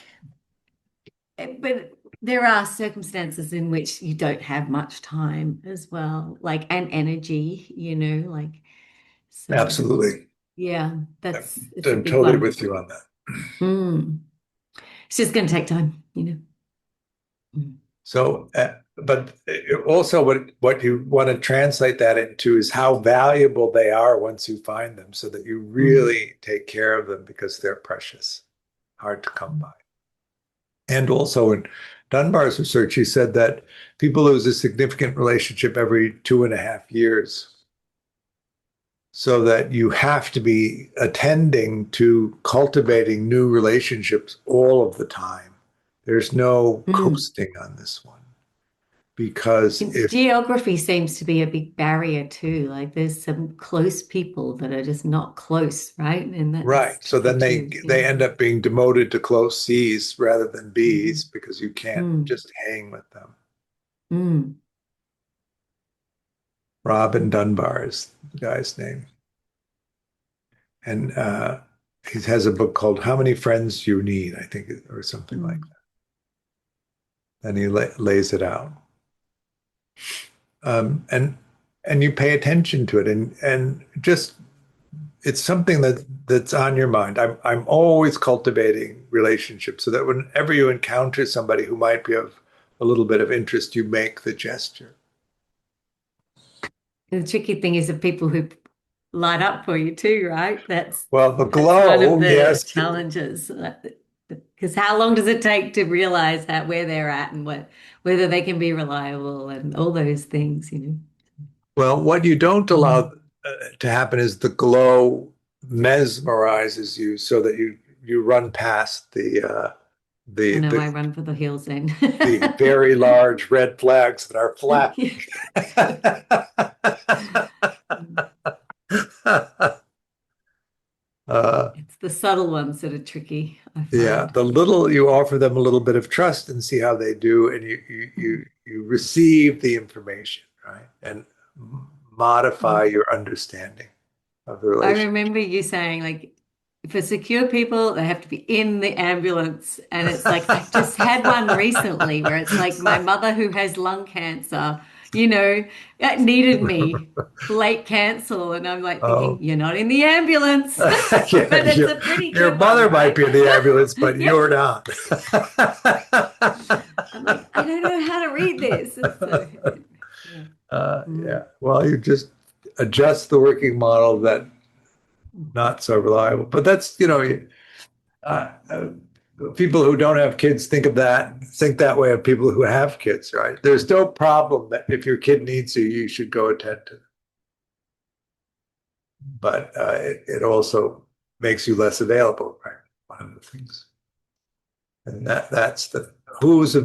but there are circumstances in which you don't have much time as well, like, and energy, like, so Absolutely. yeah, it's a I'm big totally one. with you on that. Mm. It's just going to take time. Mm. So, but also what you want to translate that into is how valuable they are once you find them, so that you really take care of them because they're precious, hard to come by. And also in Dunbar's research, he said that people lose a significant relationship every 2.5 years. So that you have to be attending to cultivating new relationships all of the time. There's no coasting on this one. Because if Geography seems to be a big barrier too. Like there's some close people that are just not close, right? And right, that's so then tricky too. they end up being demoted to close C's rather than B's because you can't Mm. just hang with them. Mm. Robin Dunbar is the guy's name. And he has a book called How Many Friends You Need, I think, or something like that. And he lays it out. And you pay attention to it, and just it's something that's on your mind. I'm always cultivating relationships so that whenever you encounter somebody who might be of a little bit of interest, you make the gesture. The tricky thing is the people who light up for you too, right? Well, the That's one of glow, the yes. challenges. Because how long does it take to realize that where they're at and whether they can be reliable and all those things. Well, what you don't allow to happen is the glow mesmerizes you so that you run past I know I run for the hills then. the very large red flags that are flashing. It's the subtle ones that are tricky, I Yeah, find. the little you offer them a little bit of trust and see how they do, and you receive the information, right, and modify your understanding of the I relationship. remember you saying, like, for secure people, they have to be in the ambulance. And it's like, I just had one recently where it's like my mother who has lung cancer, that needed me, late cancel. And I'm like thinking, Oh, you're not in the ambulance. But yeah, it's a pretty your good one, mother might right? be in the ambulance, but Yeah. you're not. I'm like, I don't know how to read this. And so, yeah. Yeah. Well, you just adjust the working model that not so reliable. But that's, uh, uh, people who don't have kids think that way of people who have kids, right? There's no problem that if your kid needs you, you should go attend to them. But it also makes you less available, right? One of the things. And that's the who's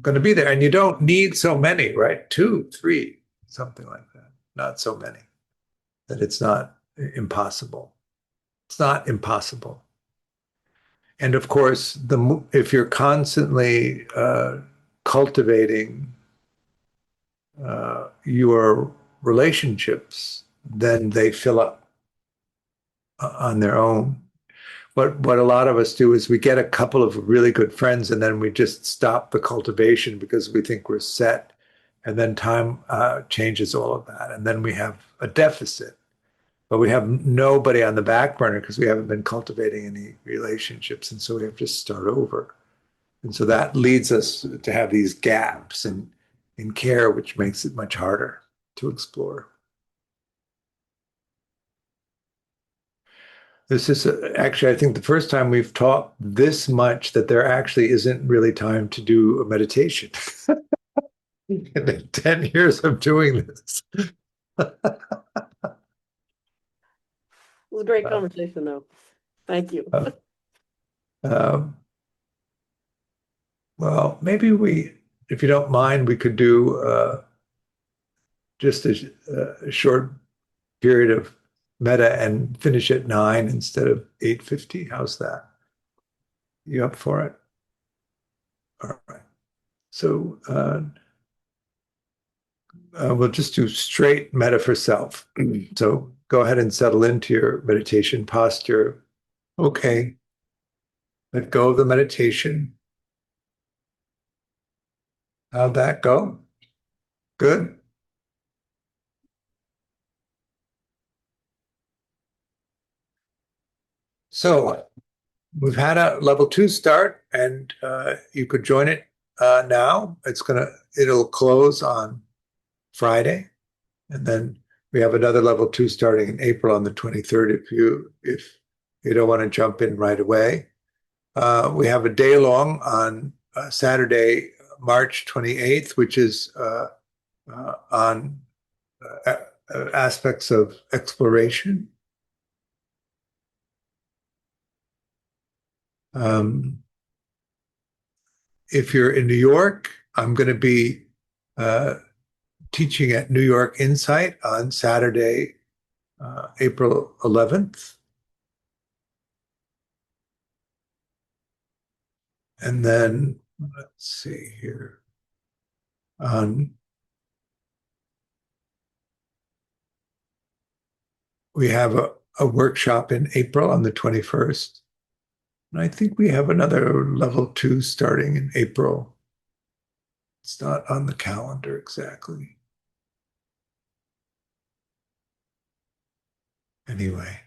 going to be there. And you don't need so many, right? 2, 3, something like that. Not so many that it's not impossible. It's not impossible. And of course, if you're constantly cultivating your relationships, then they fill up on their own. What a lot of us do is we get a couple of really good friends and then we just stop the cultivation because we think we're set. And then time changes all of that. And then we have a deficit. But we have nobody on the back burner because we haven't been cultivating any relationships. And so we have to start over. And so that leads us to have these gaps in care, which makes it much harder to explore. This is actually, I think, the first time we've talked this much that there actually isn't really time to do a meditation. In the 10 years of doing this. It was a great conversation, though. Thank you. Well, maybe if you don't mind, we could do just a short period of meta and finish at 9 instead of 8:50. How's that? You up for it? All right. So we'll just do straight meta for self. So go ahead and settle into your meditation posture. Okay. let go of the meditation. How'd that go? Good. So we've had a level 2 start, and you could join it now. It'll close on Friday, and then we have another level 2 starting in April on the 23rd. If you don't want to jump in right away, we have a day long on Saturday, March 28th, which is on aspects of exploration. If you're in New York, I'm going to be teaching at New York Insight on Saturday, April 11th. And then, let's see here. We have a workshop in April on the 21st. And I think we have another level 2 starting in April. It's not on the calendar exactly. Anyway,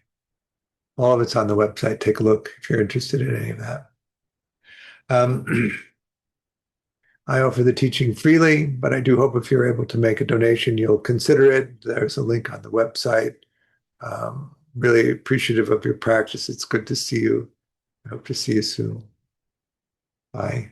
all of it's on the website. Take a look if you're interested in any of that. I offer the teaching freely, but I do hope if you're able to make a donation, you'll consider it. There's a link on the website. Really appreciative of your practice. It's good to see you. I hope to see you soon. Bye.